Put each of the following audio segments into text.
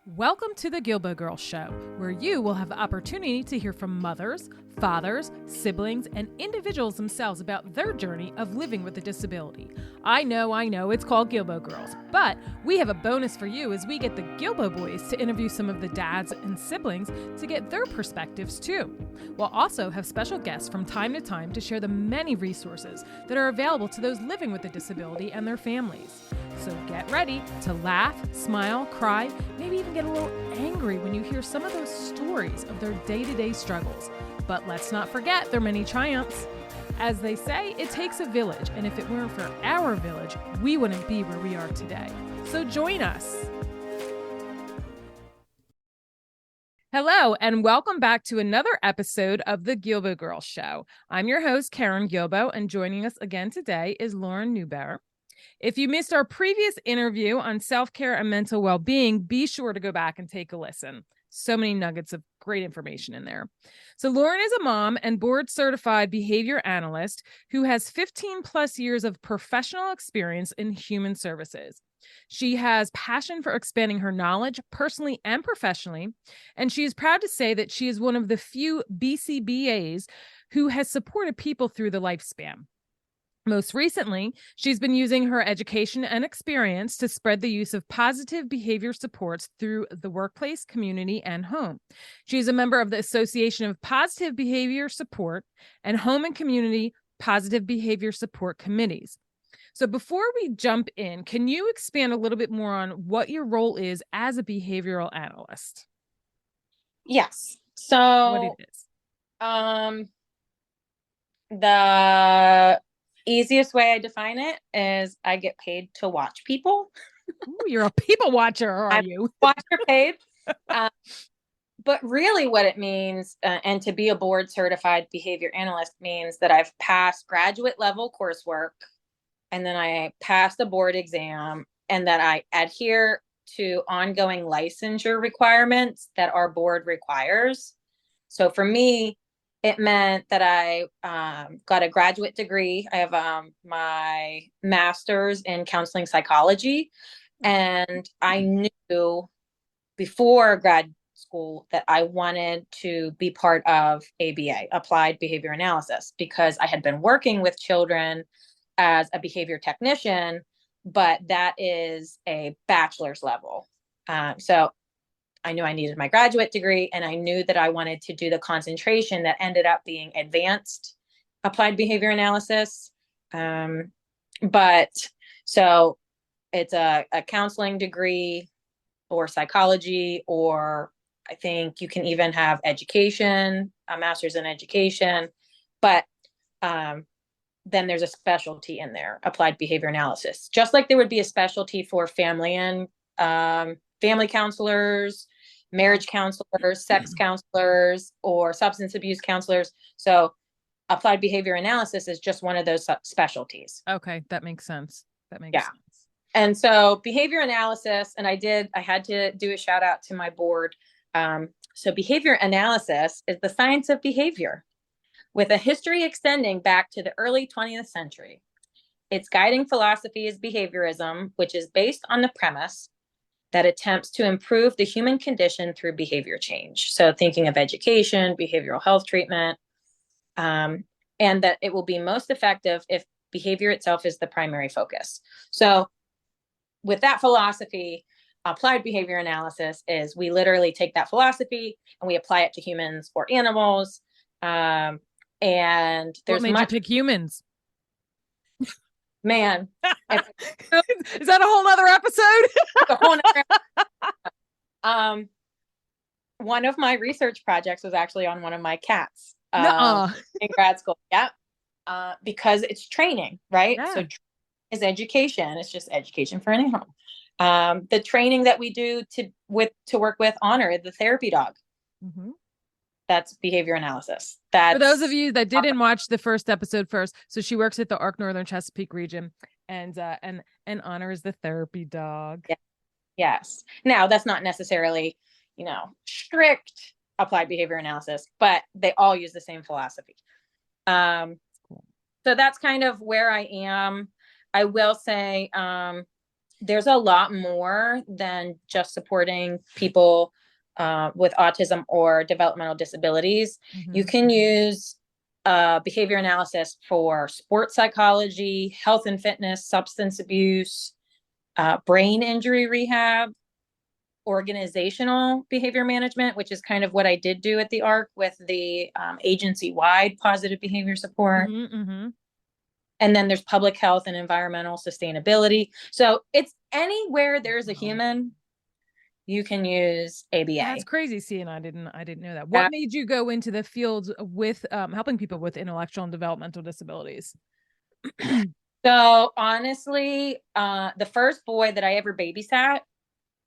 Welcome to the Guilbault Girls Show, where you will have the opportunity to hear from mothers, fathers, siblings, and individuals themselves about their journey of living with a disability. I know, it's called Guilbault Girls, but we have a bonus for you as we get the Guilbault boys to interview some of the dads and siblings to get their perspectives too. We'll also have special guests from time to time to share the many resources that are available to those living with a disability and their families. So get ready to laugh, smile, cry, maybe even get a little angry when you hear some of those stories of their day-to-day struggles. But let's not forget their many triumphs. As they say, it takes a village, and if it weren't for our village, we wouldn't be where we are today. So join us. Hello, and welcome back to another episode of the Guilbault Girls Show. I'm your host, Karen Guilbault, and joining us again today is Lauren Neubauer. If you missed our previous interview on self-care and mental well-being, be sure to go back and take a listen. So many nuggets of great information in there. So Lauren is a mom and board-certified behavior analyst who has 15 plus years of professional experience in human services. She has passion for expanding her knowledge personally and professionally, and she is proud to say that she is one of the few BCBAs who has supported people through the lifespan. Most recently, she's been using her education and experience to spread the use of positive behavior supports through the workplace, community, and home. She is a member of the Association of Positive Behavior Support and Home and Community Positive Behavior Support Committees. So before we jump in, can you expand a little bit more on what your role is as a behavioral analyst? Yes. So What it is? The easiest way I define it is I get paid to watch people. Ooh, you're a people watcher, are you? Watcher paid. But really what it means, and to be a board certified behavior analyst means that I've passed graduate level coursework, and then I passed the board exam, and that I adhere to ongoing licensure requirements that our board requires. So for me, it meant that I got a graduate degree. I have my master's in counseling psychology. And I knew before grad school that I wanted to be part of ABA, Applied Behavior Analysis, because I had been working with children as a behavior technician, but that is a bachelor's level. So I knew I needed my graduate degree, and I knew that I wanted to do the concentration that ended up being advanced applied behavior analysis. But so it's a counseling degree or psychology, or I think you can even have education, a master's in education. But then there's a specialty in there, applied behavior analysis, just like there would be a specialty for family and family counselors, marriage counselors, sex counselors, or substance abuse counselors. So applied behavior analysis is just one of those specialties. Okay, that makes sense. Sense. And so behavior analysis, and I had to do a shout out to my board. So behavior analysis is the science of behavior with a history extending back to the early 20th century. Its guiding philosophy is behaviorism, which is based on the premise that attempts to improve the human condition through behavior change. So thinking of education, behavioral health treatment, and that it will be most effective if behavior itself is the primary focus. So with that philosophy, applied behavior analysis is we literally take that philosophy and we apply it to humans or animals. And there's what made you pick humans? Man, is that a whole nother episode? A whole nother one of my research projects was actually on one of my cats in grad school. Yeah. Because it's training, right? Yeah. So is education. It's just education for an animal. The training that we do to work with Honor, the therapy dog. Mm-hmm. That's behavior analysis. For those of you that didn't watch the first episode first, so she works at the Arc Northern Chesapeake region, and Honor is the therapy dog. Yeah. Yes. Now that's not necessarily, strict applied behavior analysis, but they all use the same philosophy. So that's kind of where I am. I will say, there's a lot more than just supporting people with autism or developmental disabilities. You can use behavior analysis for sports psychology, health and fitness, substance abuse, brain injury rehab, organizational behavior management, which is kind of what I did do at the ARC with the agency-wide positive behavior support. And then there's public health and environmental sustainability. So it's anywhere there's a human, you can use ABA. That's crazy. See, and I didn't know that. What made you go into the field with helping people with intellectual and developmental disabilities? So honestly, the first boy that I ever babysat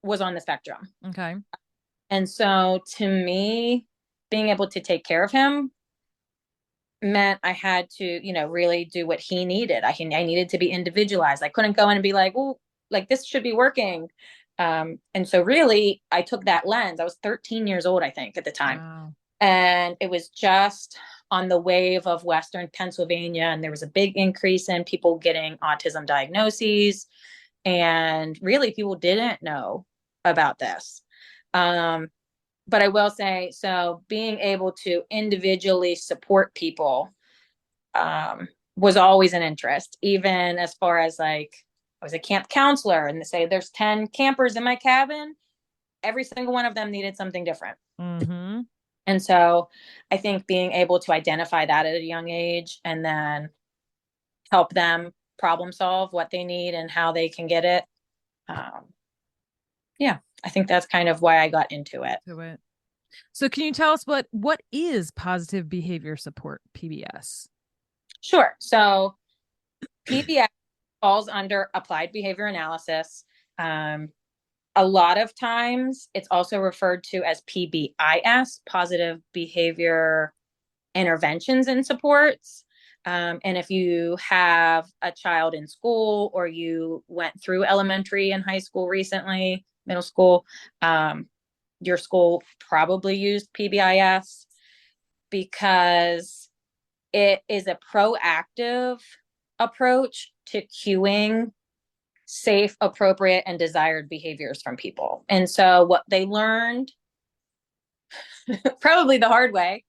was on the spectrum. Okay. And so to me, being able to take care of him meant I had to, really do what he needed. I needed to be individualized. I couldn't go in and be like, oh, like this should be working. And so really I took that lens. I was 13 years old, I think, at the time. Wow. And it was just on the wave of Western Pennsylvania. And there was a big increase in people getting autism diagnoses. And really people didn't know about this. But I will say, so being able to individually support people was always an interest, even as far as like, I was a camp counselor and they say there's 10 campers in my cabin. Every single one of them needed something different. And so I think being able to identify that at a young age and then help them problem solve what they need and how they can get it. Yeah, I think that's kind of why I got into it. So can you tell us what is positive behavior support, PBS? Sure. So PBS falls under applied behavior analysis. A lot of times it's also referred to as PBIS, positive behavior interventions and supports. And if you have a child in school or you went through elementary and high school recently, middle school, your school probably used PBIS because it is a proactive approach to cueing safe, appropriate, and desired behaviors from people. And so what they learned, probably the hard way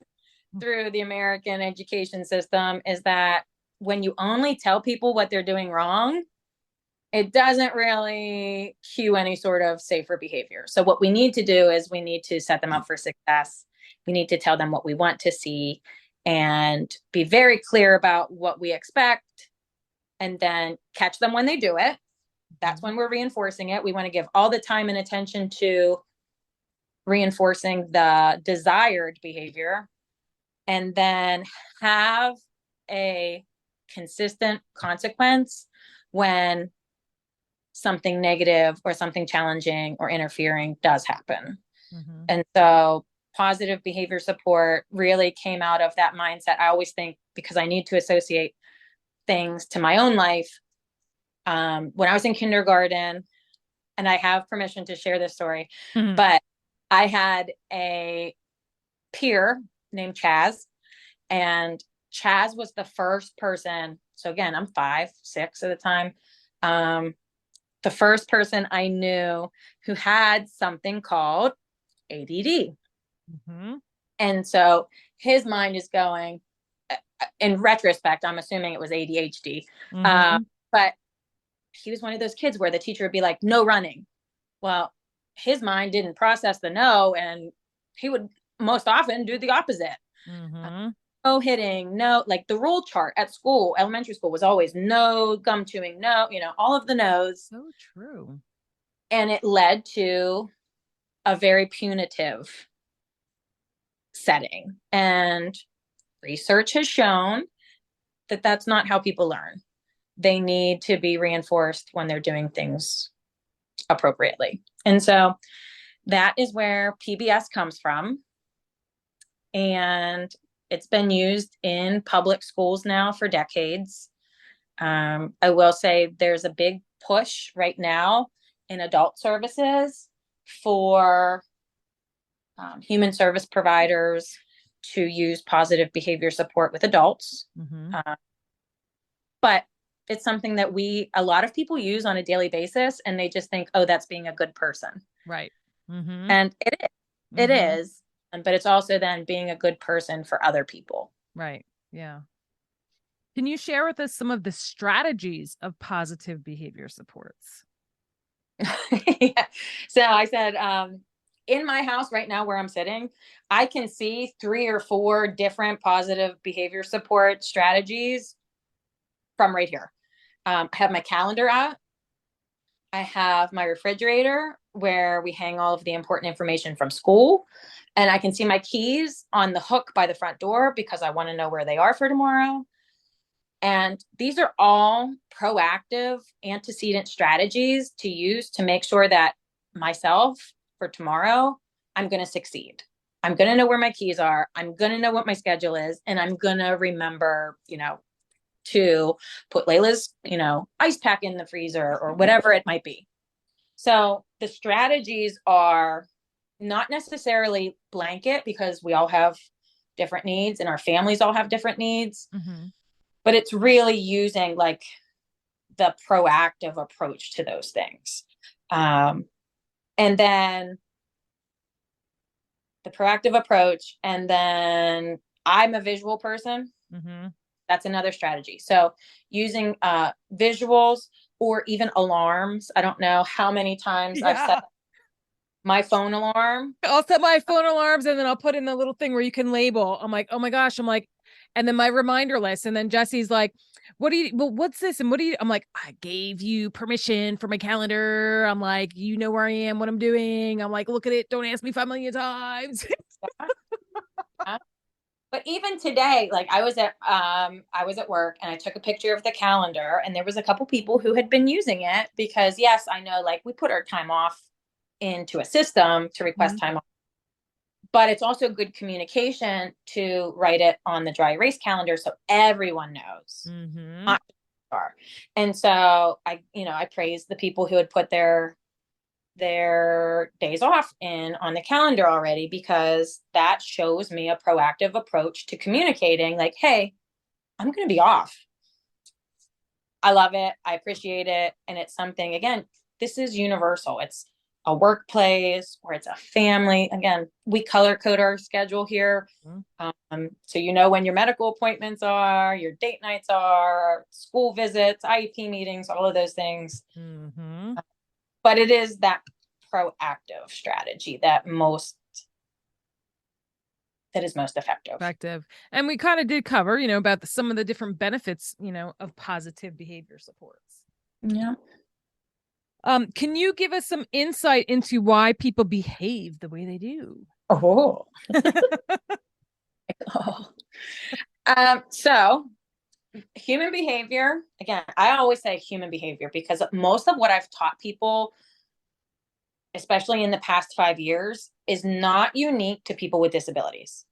through the American education system, is that when you only tell people what they're doing wrong, it doesn't really cue any sort of safer behavior. So what we need to do is we need to set them up for success. We need to tell them what we want to see and be very clear about what we expect and then catch them when they do it. That's when we're reinforcing it. We want to give all the time and attention to reinforcing the desired behavior and then have a consistent consequence when something negative or something challenging or interfering does happen. And so positive behavior support really came out of that mindset. I always think, because I need to associate things to my own life. When I was in kindergarten, and I have permission to share this story, but I had a peer named Chaz, and Chaz was the first person. So again, I'm 5, 6 at the time. The first person I knew who had something called ADD. And so his mind is going, in retrospect, I'm assuming it was ADHD. But he was one of those kids where the teacher would be like, no running. Well, his mind didn't process the no, and he would most often do the opposite. No hitting, no, like the rule chart at school, elementary school, was always no gum chewing, no, all of the no's. So true. And it led to a very punitive setting. And research has shown that that's not how people learn. They need to be reinforced when they're doing things appropriately. And so that is where PBS comes from. And it's been used in public schools now for decades. I will say there's a big push right now in adult services for human service providers to use positive behavior support with adults. But it's something that a lot of people use on a daily basis, and they just think, oh, that's being a good person. Right. Mm-hmm. And it Mm-hmm. is, but it's also then being a good person for other people. Right. Yeah. Can you share with us some of the strategies of positive behavior supports? Yeah. So I said, in my house right now where I'm sitting, I can see 3 or 4 different positive behavior support strategies from right here. I have my calendar out. I have my refrigerator where we hang all of the important information from school. And I can see my keys on the hook by the front door because I want to know where they are for tomorrow. And these are all proactive antecedent strategies to use to make sure that myself for tomorrow, I'm going to succeed. I'm going to know where my keys are. I'm going to know what my schedule is. And I'm going to remember, to put Layla's, ice pack in the freezer or whatever it might be. So the strategies are not necessarily blanket because we all have different needs and our families all have different needs. Mm-hmm. But it's really using like the proactive approach to those things. And then the proactive approach. And then I'm a visual person. Mm-hmm. That's another strategy. So using visuals or even alarms. I don't know how many times I've set my phone alarm. I'll set my phone alarms and then I'll put in the little thing where you can label. I'm like, oh my gosh. I'm like, and then my reminder list. And then Jesse's like, what's this? And what do you, I'm like, I gave you permission for my calendar. I'm like, you know where I am, what I'm doing. I'm like, look at it. Don't ask me 5 million times. But even today, like I was at work and I took a picture of the calendar, and there was a couple people who had been using it because yes, I know like we put our time off into a system to request time off, but it's also good communication to write it on the dry erase calendar so everyone knows. Mm-hmm. And so I praise the people who had put their days off in on the calendar already, because that shows me a proactive approach to communicating like, hey, I'm going to be off. I love it. I appreciate it. And it's something, again, this is universal. It's a workplace or it's a family. Again, we color code our schedule here. So when your medical appointments are, your date nights are, school visits, IEP meetings, all of those things. Mm-hmm. But it is that proactive strategy that is most effective. And we kind of did cover, about some of the different benefits, of positive behavior supports. Yeah. Can you give us some insight into why people behave the way they do? Oh. So human behavior, again, I always say human behavior because most of what I've taught people, especially in the past 5 years, is not unique to people with disabilities.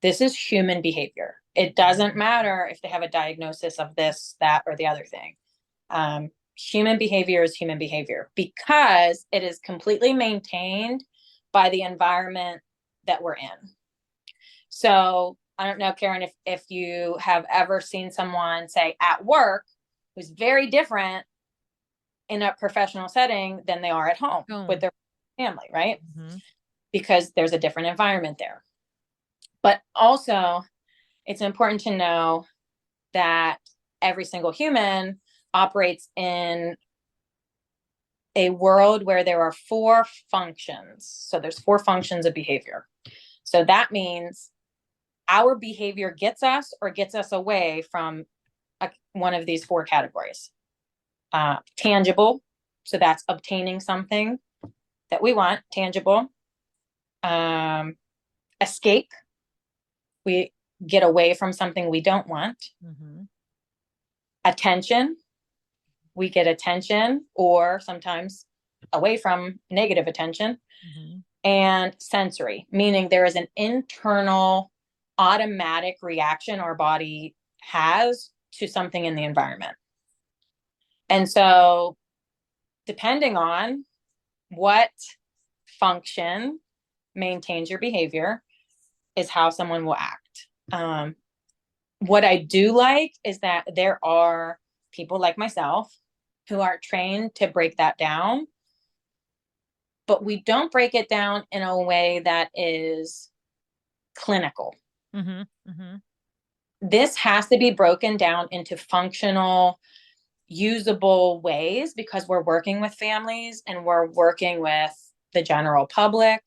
This is human behavior. It doesn't matter if they have a diagnosis of this, that, or the other thing. Human behavior is human behavior because it is completely maintained by the environment that we're in. So I don't know, Karen, if you have ever seen someone, say, at work who's very different in a professional setting than they are at home with their family, right? Mm-hmm. Because there's a different environment there. But also, it's important to know that every single human operates in a world where there are 4 functions. So there's 4 functions of behavior. So that means our behavior gets us or gets us away from one of these 4 categories. Tangible. So that's obtaining something that we want, tangible. Escape. We get away from something we don't want. Mm-hmm. Attention. We get attention or sometimes away from negative attention. Mm-hmm. And sensory, meaning there is an internal automatic reaction our body has to something in the environment. And so depending on what function maintains your behavior is how someone will act. What I do like is that there are people like myself who are trained to break that down, but we don't break it down in a way that is clinical. Mm-hmm. Mm-hmm. This has to be broken down into functional, usable ways because we're working with families and we're working with the general public.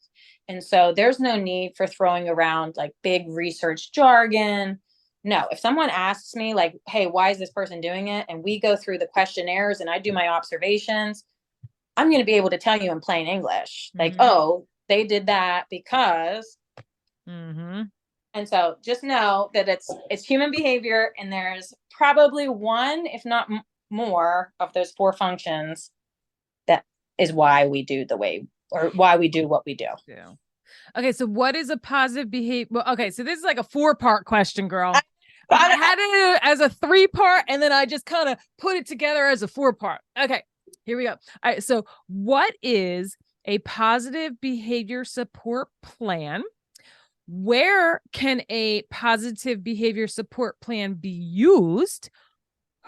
And so there's no need for throwing around like big research jargon. No, if someone asks me like, hey, why is this person doing it? And we go through the questionnaires and I do my observations, I'm going to be able to tell you in plain English, like, Mm-hmm. oh, they did that because. Mm-hmm. And so just know that it's human behavior, and there's probably one, if not more, of those four functions that is why we do the way, or why we do what we do. Yeah. Okay, so what is a positive behavior? Well, okay, so this is like a 4-part question, girl. But I had it as a 3-part, and then I just kind of put it together as a 4-part. Okay, here we go. All right, so what is a positive behavior support plan? Where can a positive behavior support plan be used?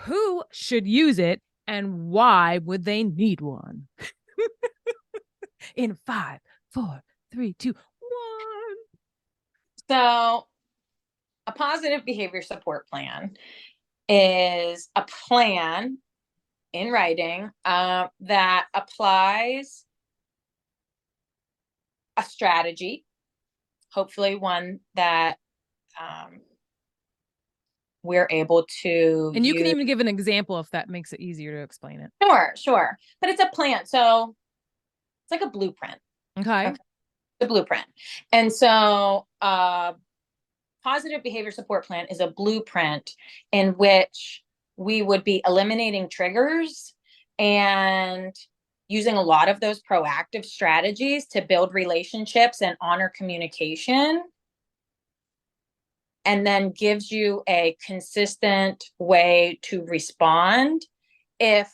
Who should use it? And why would they need one? In 5, 4, 3, 2, 1. So a positive behavior support plan is a plan in writing that applies a strategy, hopefully one that we're able to And you use. can even give an example if that makes it easier to explain it. Sure. But it's a plan. So it's like a blueprint. Okay. The blueprint. And so positive behavior support plan is a blueprint in which we would be eliminating triggers and using a lot of those proactive strategies to build relationships and honor communication, and then gives you a consistent way to respond if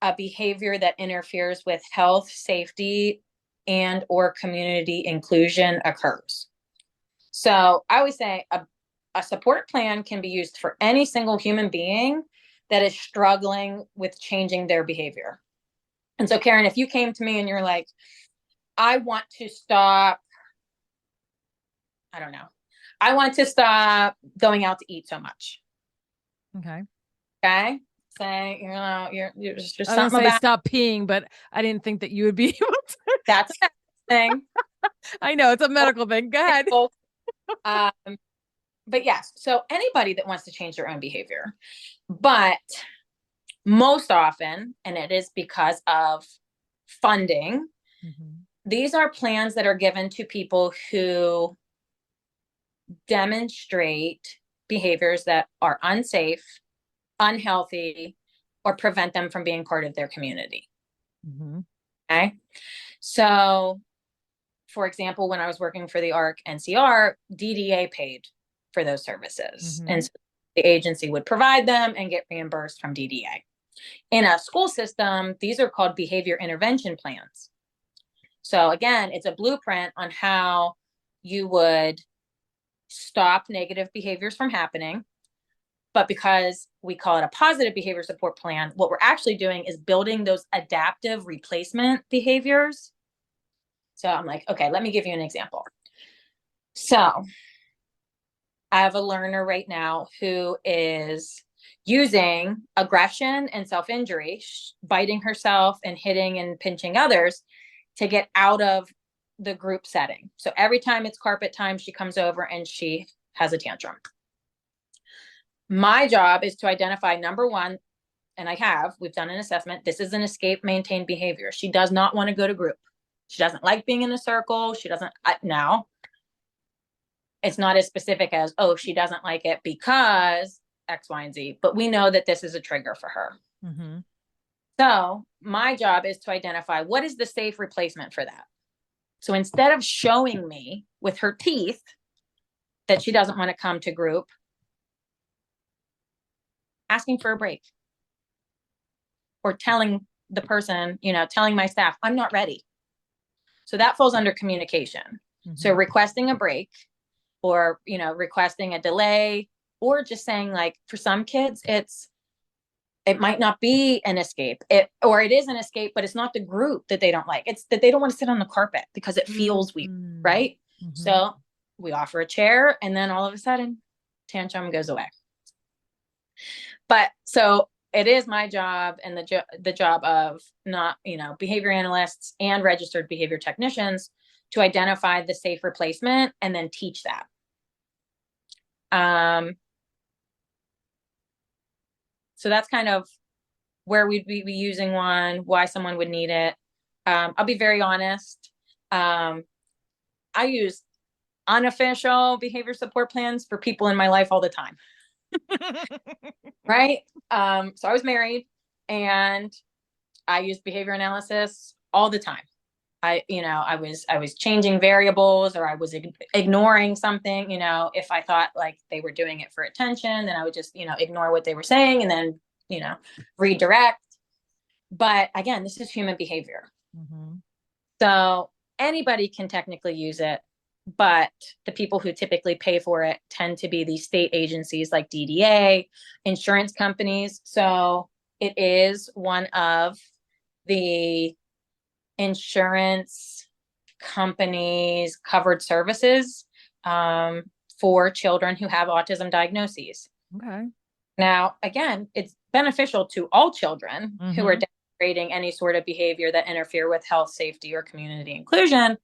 a behavior that interferes with health, safety, and or community inclusion occurs. So I always say a support plan can be used for any single human being that is struggling with changing their behavior. And so, Karen, if you came to me and you're like, I want to stop, I don't know, I want to stop going out to eat so much. Okay. Okay. Say, you're just I was gonna something say about stop peeing, but I didn't think that you would be able to. that's a thing. I know it's a medical thing. Go ahead. But yes, so anybody that wants to change their own behavior, but most often, and it is because of funding, these are plans that are given to people who demonstrate behaviors that are unsafe, unhealthy, or prevent them from being part of their community. Okay. So, for example, when I was working for the ARC NCR, DDA paid for those services. And so the agency would provide them and get reimbursed from DDA. In a school system, these are called behavior intervention plans. So again, it's a blueprint on how you would stop negative behaviors from happening. But because we call it a positive behavior support plan, what we're actually doing is building those adaptive replacement behaviors. So I'm like, okay, let me give you an example. So I have a learner right now who is using aggression and self-injury, biting herself and hitting and pinching others to get out of the group setting. So every time it's carpet time, she comes over and she has a tantrum. My job is to identify, number one, and we've done an assessment. This is an escape maintained behavior. She does not want to go to group. She doesn't like being in a circle. She doesn't, now it's not as specific as, oh, she doesn't like it because X, Y, and Z, but we know that this is a trigger for her. So my job is to identify what is the safe replacement for that. So instead of showing me with her teeth that she doesn't want to come to group, asking for a break or telling the person, telling my staff, I'm not ready. So that falls under communication. So requesting a break or, requesting a delay, or just saying, like, for some kids, it's, It might not be an escape, or it is an escape, but it's not the group that they don't like. It's that they don't want to sit on the carpet because it feels weird, right? So we offer a chair, and then all of a sudden, tantrum goes away. But so it is my job and the job of not, behavior analysts and registered behavior technicians to identify the safe replacement and then teach that. So that's kind of where we'd be using one, why someone would need it. I'll be very honest. I use unofficial behavior support plans for people in my life all the time. Right. So I was married and I used behavior analysis all the time. I was changing variables, or I was ignoring something, if I thought like they were doing it for attention, then I would just, ignore what they were saying and then, redirect. But again, this is human behavior. So anybody can technically use it, but the people who typically pay for it tend to be these state agencies like DDA, insurance companies. So it is one of the insurance companies' covered services for children who have autism diagnoses. Okay. Now, again, it's beneficial to all children who are demonstrating any sort of behavior that interfere with health, safety, or community inclusion,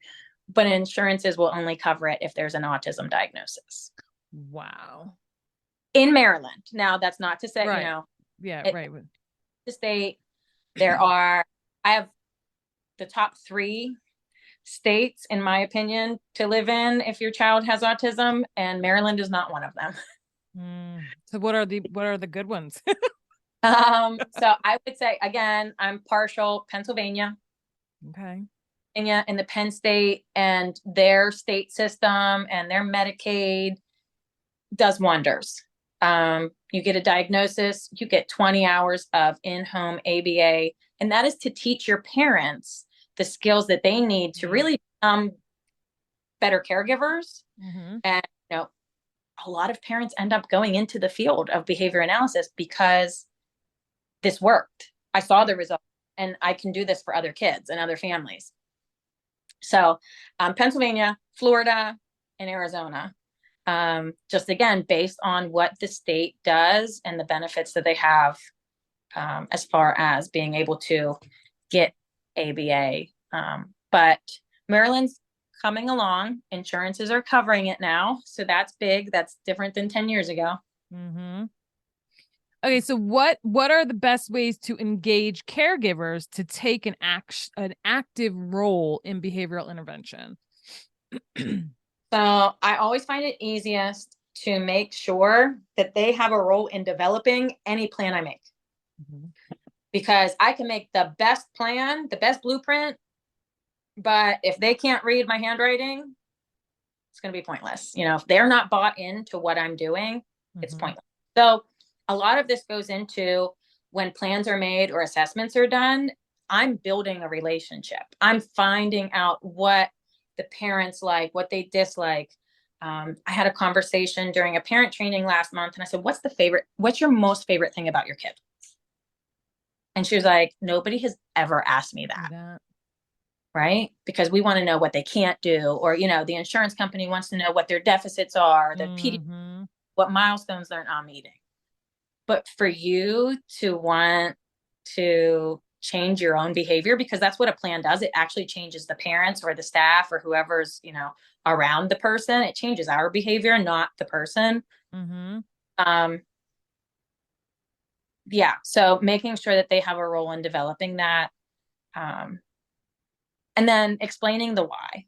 but insurances will only cover it if there's an autism diagnosis. Wow. In Maryland. Now, that's not to say, right. The state, I have the top 3 states, in my opinion, to live in if your child has autism, and Maryland is not one of them. So what are the good ones? So I would say, again, I'm partial Pennsylvania. Okay. In the Penn State, and their state system and their Medicaid does wonders. You get a diagnosis, you get 20 hours of in-home ABA, and that is to teach your parents the skills that they need to really become better caregivers. And a lot of parents end up going into the field of behavior analysis because this worked. I saw the result, and I can do this for other kids and other families. So Pennsylvania, Florida, and Arizona, just again, based on what the state does and the benefits that they have as far as being able to get ABA. But Maryland's coming along. Insurances are covering it now. So that's big. That's different than 10 years ago. Okay, so what are the best ways to engage caregivers to take an active role in behavioral intervention? So I always find it easiest to make sure that they have a role in developing any plan I make. Because I can make the best plan, the best blueprint, but if they can't read my handwriting, it's going to be pointless. If they're not bought into what I'm doing, it's pointless. So a lot of this goes into when plans are made or assessments are done, I'm building a relationship. I'm finding out what the parents like, what they dislike. I had a conversation during a parent training last month, and I said, what's your most favorite thing about your kid? And she was like, nobody has ever asked me that. Right? Because we want to know what they can't do, or, the insurance company wants to know what their deficits are, what milestones they're not meeting. But for you to want to change your own behavior, because that's what a plan does. It actually changes the parents or the staff or whoever's, around the person. It changes our behavior, not the person. Yeah. So making sure that they have a role in developing that. And then explaining the why.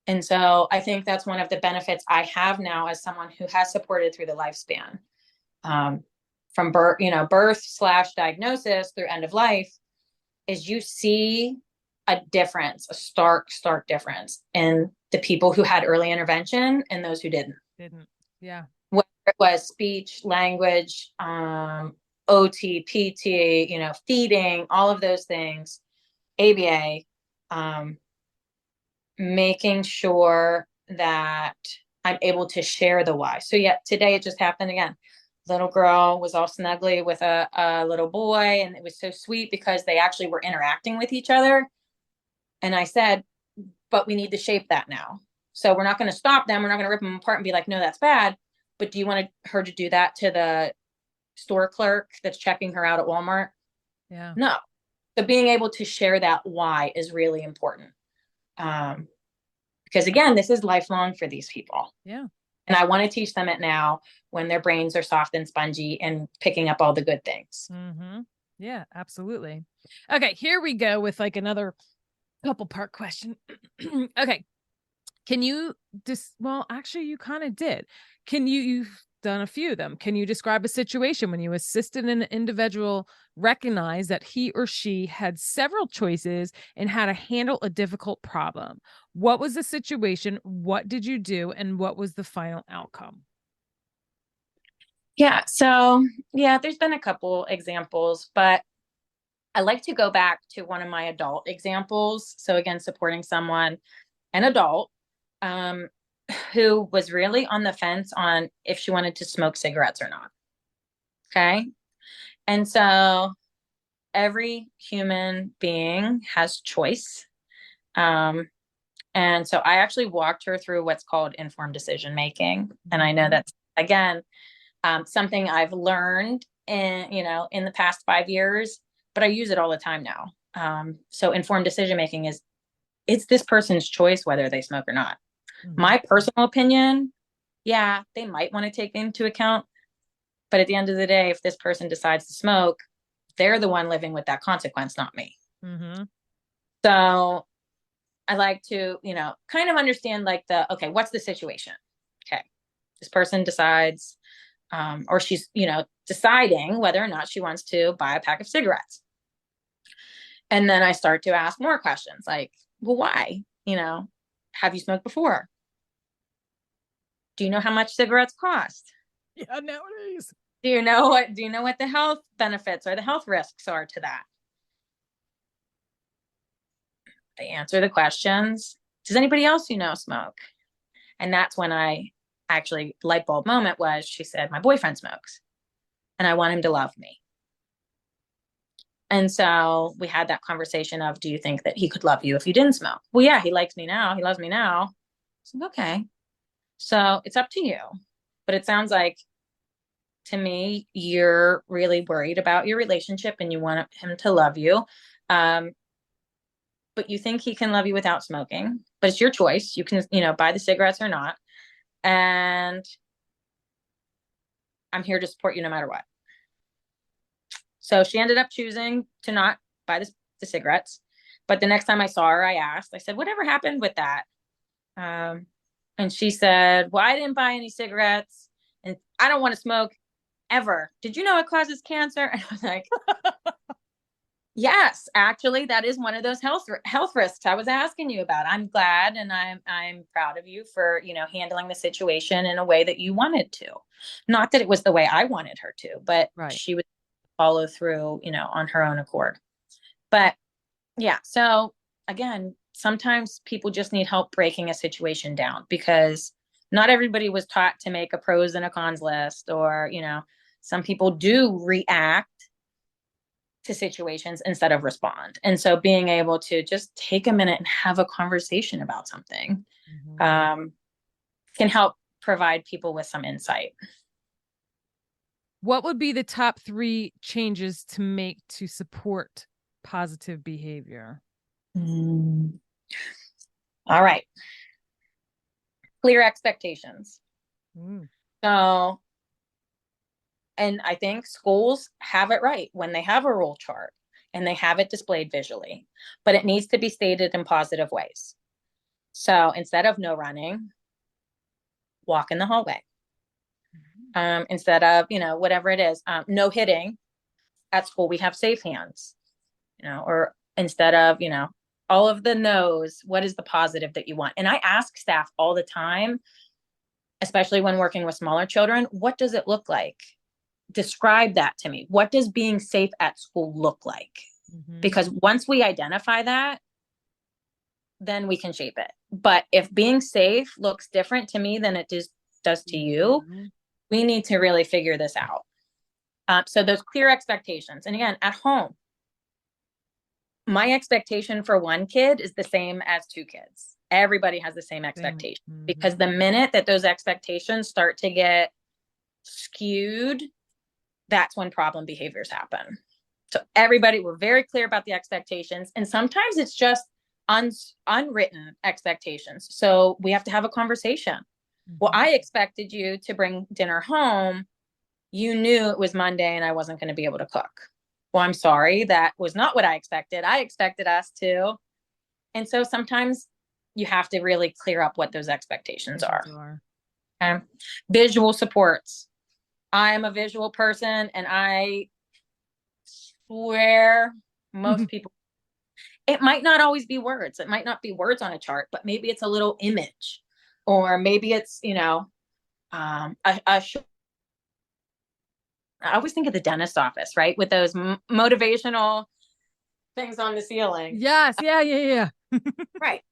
And so I think that's one of the benefits I have now as someone who has supported through the lifespan, from birth/diagnosis through end of life, is you see a difference, a stark difference in the people who had early intervention and those who didn't. Yeah. Whether it was speech, language, OT, PT, feeding, all of those things, ABA, making sure that I'm able to share the why. So yeah, today it just happened again. little girl was all snuggly with a little boy, and it was so sweet because they actually were interacting with each other. And I said, but we need to shape that now. So we're not going to stop them. We're not going to rip them apart and be like, no, that's bad. But do you want her to do that to the store clerk that's checking her out at Walmart? Yeah. No. So being able to share that why is really important. Because again, this is lifelong for these people. Yeah. And I want to teach them it now when their brains are soft and spongy and picking up all the good things. Mm-hmm. Yeah, absolutely. Okay, here we go with like another couple part question. Okay. Can you well, actually you kind of did. You've done a few of them. Can you describe a situation when you assisted an individual recognize that he or she had several choices and how to handle a difficult problem? What was the situation? What did you do? And what was the final outcome? Yeah. So, yeah, there's been a couple examples, but I like to go back to one of my adult examples. So, again, supporting someone, an adult, um, who was really on the fence on if she wanted to smoke cigarettes or not. Okay. And so every human being has choice. And so I actually walked her through what's called informed decision making. And I know that's, again, something I've learned in the past 5 years, but I use it all the time now. So informed decision making is, it's this person's choice whether they smoke or not. Mm-hmm. My personal opinion, yeah, they might want to take into account, but at the end of the day, if this person decides to smoke, they're the one living with that consequence, not me. Mm-hmm. So I like to, kind of understand like okay, what's the situation? Okay, this person decides, or she's, deciding whether or not she wants to buy a pack of cigarettes. And then I start to ask more questions like, well, why? Have you smoked before? Do you know how much cigarettes cost? Yeah, nowadays. Do you know what the health benefits or the health risks are to that? They answer the questions. Does anybody else smoke? And that's when I actually, light bulb moment was, she said, my boyfriend smokes and I want him to love me. And so we had that conversation of, do you think that he could love you if you didn't smoke? Well, yeah, he likes me now. He loves me now. So, okay. So it's up to you. But it sounds like, to me, you're really worried about your relationship and you want him to love you. But you think he can love you without smoking, but it's your choice. You can, buy the cigarettes or not. And I'm here to support you no matter what. So she ended up choosing to not buy the cigarettes. But the next time I saw her, I said, whatever happened with that? And she said, well, I didn't buy any cigarettes and I don't want to smoke ever. Did you know it causes cancer? And I was like, yes, actually, that is one of those health risks I was asking you about. I'm glad and I'm proud of you for, handling the situation in a way that you wanted to. Not that it was the way I wanted her to, but Right. she would follow through, on her own accord. But yeah, so again, sometimes people just need help breaking a situation down because not everybody was taught to make a pros and a cons list, or, some people do react to situations instead of respond. And so being able to just take a minute and have a conversation about something can help provide people with some insight. What would be the top 3 changes to make to support positive behavior? All right. Clear expectations. So, and I think schools have it right when they have a rule chart and they have it displayed visually, but it needs to be stated in positive ways. So instead of no running, walk in the hallway. Instead of, whatever it is, no hitting at school, we have safe hands, or instead of, all of the no's, what is the positive that you want? And I ask staff all the time, especially when working with smaller children, what does it look like? Describe that to me. What does being safe at school look like? Because once we identify that, then we can shape it. But if being safe looks different to me than it does to you, We need to really figure this out. So those clear expectations. And again, at home, my expectation for one kid is the same as two kids. Everybody has the same expectation because the minute that those expectations start to get skewed, that's when problem behaviors happen. So everybody, we're very clear about the expectations. And sometimes it's just unwritten expectations. So we have to have a conversation. Well, I expected you to bring dinner home. You knew it was Monday and I wasn't going to be able to cook. Well, I'm sorry. That was not what I expected. I expected us to. And so sometimes you have to really clear up what those expectations are. Okay. Visual supports. I am a visual person, and I swear most people, it might not always be words. It might not be words on a chart, but maybe it's a little image, or maybe it's, I always think of the dentist office, right? With those motivational things on the ceiling. Yes. Yeah. Right.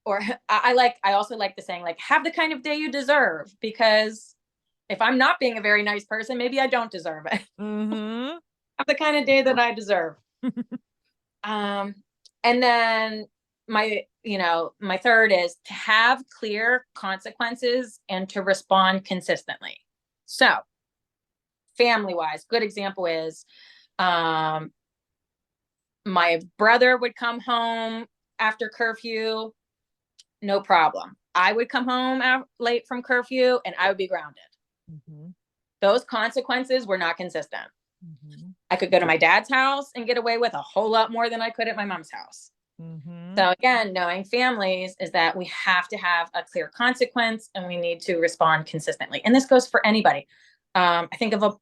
Or I also like the saying, like, have the kind of day you deserve, because if I'm not being a very nice person, maybe I don't deserve it. Have the kind of day that I deserve. And then my third is to have clear consequences and to respond consistently. So family wise, good example is, my brother would come home after curfew, no problem. I would come home late from curfew and I would be grounded. Those consequences were not consistent. I could go to my dad's house and get away with a whole lot more than I could at my mom's house. So again, knowing families is that we have to have a clear consequence and we need to respond consistently. And this goes for anybody. I think of a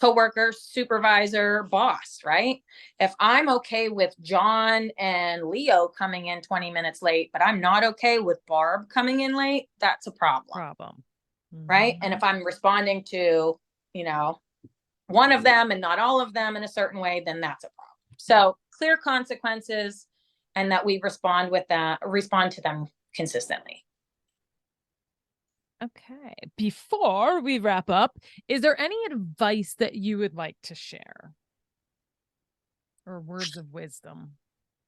coworker, supervisor, boss, right? If I'm okay with John and Leo coming in 20 minutes late, but I'm not okay with Barb coming in late, that's a problem. Right? And if I'm responding to, one of them and not all of them in a certain way, then that's a problem. So clear consequences, and that we respond to them consistently. Okay. Before we wrap up, is there any advice that you would like to share? Or words of wisdom?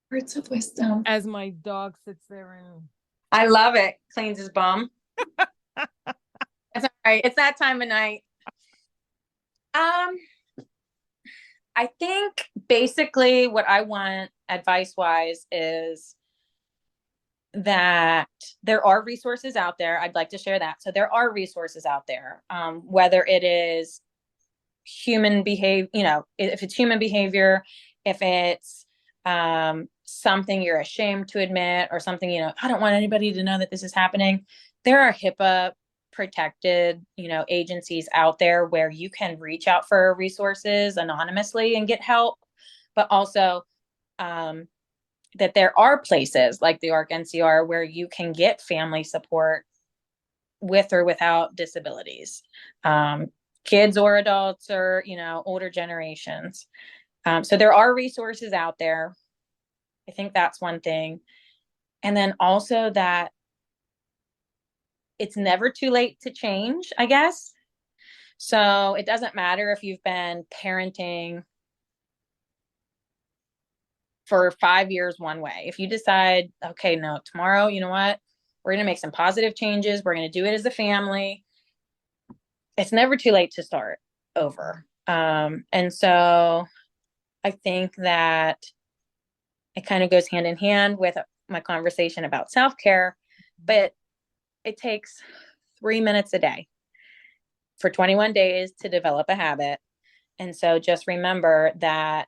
Words of wisdom. As my dog sits there and... I love it. Cleans his bum. It's all right. It's that time of night. I think basically what I want advice-wise is that there are resources out there. I'd like to share that. So there are resources out there, whether it is human behavior, if it's human behavior, if it's something you're ashamed to admit, or something, I don't want anybody to know that this is happening. There are HIPAA protected, agencies out there where you can reach out for resources anonymously and get help, but also that there are places like the ARC NCR where you can get family support with or without disabilities, kids or adults, or, older generations. So there are resources out there. I think that's one thing. And then also that it's never too late to change, I guess. So it doesn't matter if you've been parenting for 5 years one way. If you decide, okay, no, tomorrow, you know what? We're going to make some positive changes. We're going to do it as a family. It's never too late to start over. And so I think that it kind of goes hand in hand with my conversation about self-care, but it takes 3 minutes a day for 21 days to develop a habit. And so just remember that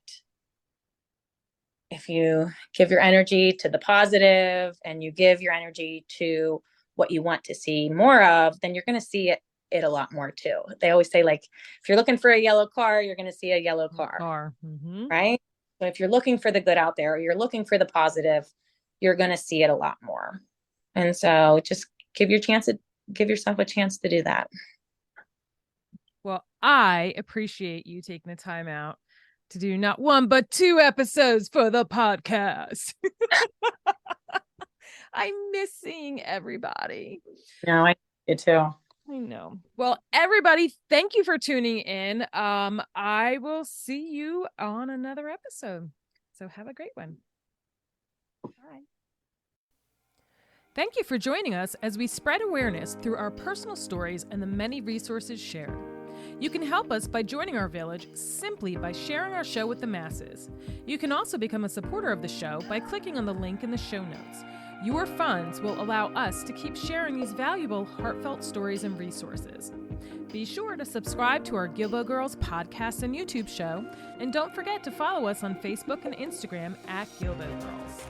if you give your energy to the positive and you give your energy to what you want to see more of, then you're going to see it a lot more too. They always say, like, if you're looking for a yellow car, you're going to see a yellow car. Right? So if you're looking for the good out there, or you're looking for the positive, you're going to see it a lot more. And so just give yourself a chance to do that. Well, I appreciate you taking the time out to do not one, but 2 episodes for the podcast. I miss seeing everybody. No, I do too. I know. Well, everybody, thank you for tuning in. I will see you on another episode. So have a great one. Bye. Thank you for joining us as we spread awareness through our personal stories and the many resources shared. You can help us by joining our village simply by sharing our show with the masses. You can also become a supporter of the show by clicking on the link in the show notes. Your funds will allow us to keep sharing these valuable, heartfelt stories and resources. Be sure to subscribe to our Guilbault Girls podcast and YouTube show, and don't forget to follow us on Facebook and Instagram at Guilbault Girls.